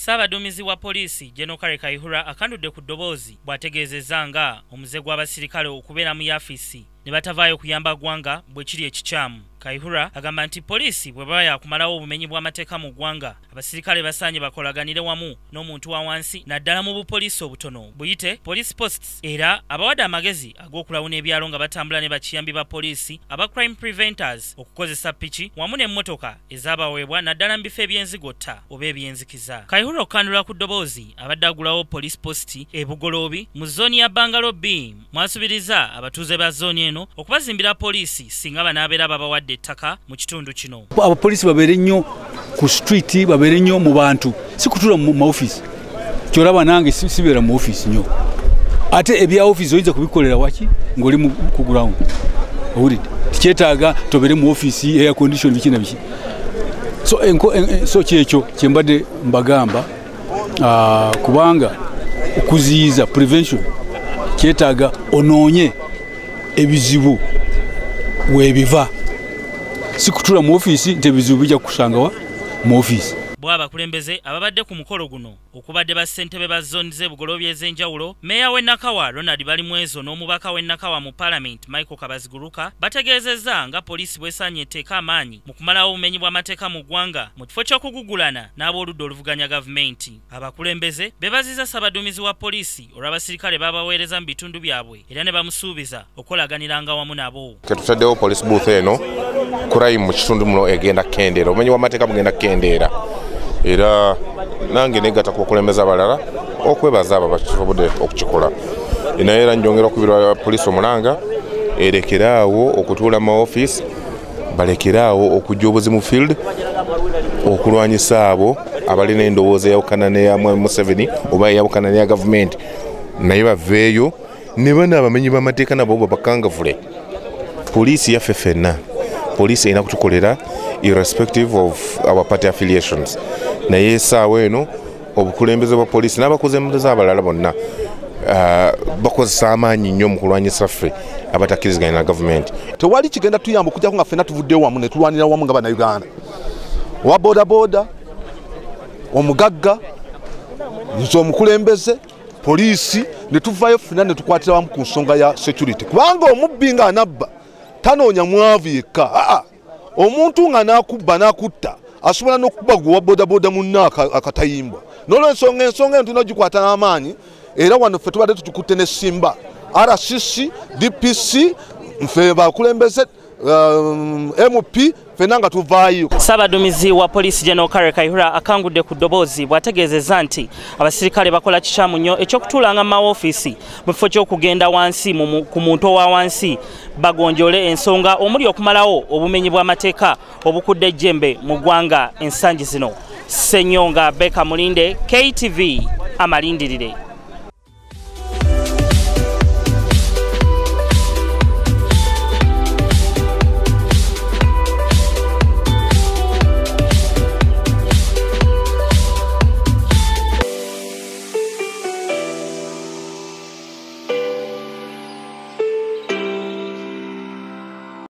Ssaabaduumizi wa poliisi General Kale Kaihura akandudde ku ddoboozi bw'ategeezezza nga omuze gw'abasirikale okubeera mu yafisi ne batavaayo kuyamba ggwanga bwe kiri ekikyamu. Kaihura agamba nti poliisi bwe baba yakumalawo obumenyi bw'amateeka mu ggwanga, abasirikale basaanye bakolaganire wamu n'omuntu wa wansi naddala mu bupoliisi obutono buyite police posts, era abawadde amagezi ag'okulawuna ebyalo nga batambula ne bakiyambi ba poliisi aba crime preventers okukozesa ppiki wamu n'emmotoka ezaabaweebwa naddala mu bifo ebyenzigotta oba ebyenzikiza. Kaihura okukandula ku ddoboozi abadde agulawo police post e Bugoloobi mu zooni ya Bangalo B mwasubiriza abatuuze ba zooni eno okubazimbira poliisi singa banaabeera babawadde ettaka mu kitundu kino. Abapoliisi babeere nnyo ku street, babeere nnyo mu bantu, si kutuula mu office. Kyolaba nange sibeera mu office nnyo, ate ebya office oyinza kubikolera waki ng'oli ku ground. Owulidde tikyetaaga tobeere mu office air condition biki na biki. So kyekyo kye mbadde mbagamba, kubanga okuziyiza prevention kyetaaga onoonye ebizibu weebiva, si kutuula mu office nti ebizibu bijja kukusangawa mu office. Bw'abakulembeze ababadde ku mukolo guno okubadde ba ssentebe ba zooni z'e Bugoloobi ez'enjawulo, Meeya w'e Nakawa Ronald Balimwezo n'omubaka w'e Nakawa mu Parliament Michael Kabaziguruka bategeezezza nga poliisi bw'esaanye etteeka amaanyi mu kumalawo obumenyi bw'amateeka mu ggwanga mu kifo ky'okugugulana n'ab'oludda oluvuganya gavumenti. Abakulembeze beebaziza ssaabaduumizi wa poliisi olw'abasirikale baabaweereza mu bitundu byabwe era ne bamusuubiza okolaganiranga wamu nabo. Tutaddewo police booth eno, crime mu kitundu muno egenda kendeera, obumenyi bw'amateeka bugenda kendeera. Era nange negata kubakulembeza abalala okwebaza abo bakisobodde okukikola. Naye era njongera okubirwa poliisi omulanga erekeraawo okutuula mu office, balekeraawo okujja obuzimu field okulwanyisa abo abalina endowooza eyawukana n'eya Museveni oba eyawukana n'eya gavumenti, naye baveeyo ne bano abamenyi b'amateeka nabo babakangavule. Poliisi yaffe ffenna, poliisi erina kutukolera irrespective of our party affiliations. Naye essaawa eno obukulembeze bwa poliisi n'abakulembeze abalala bonna bakozesa amaanyi nnyo mu kulwanyisa ffe abatakkiriziganya na gavumenti. Tewali kigenda tuyamba okujjako nga ffenna tuvudde wamu ne tulwanira wamu nga bannayuganda. Owa bodaboda, omugagga, nze omukulembeze, poliisi ne tuvaayo ffenna ne tukwatira wamu ku nsonga ya security. Kubanga omubbi nga anabba tanoonya mwavu yekka. Omuntu nga n'akubba n'akutta asobola n'okubba gwe wa bodaboda munna akatayimbwa. N'olw'ensonga eno tulina ogikwata n'amaanyi, era wano ffe tubadde tutukutte ne Simba, RCC, DPC, ffe bakulembeze MP fena nga tuvaayo. Ssaabaduumizi wa poliisi General Kale Kaihura akangudde ku ddoboozi bw'ategeezezza nti abasirikale bakola kikyamu nnyo eky'okutuulanga mu mawofiisi mu kifo ky'okugenda wansi ku muntu owa wansi bagonjole ensonga omuli okumalawo obumenyi bw'amateeka obukudde ejjembe mu ggwanga ensangi zino. Ssenyonga Beka Mulinde, KTV, amalindirire.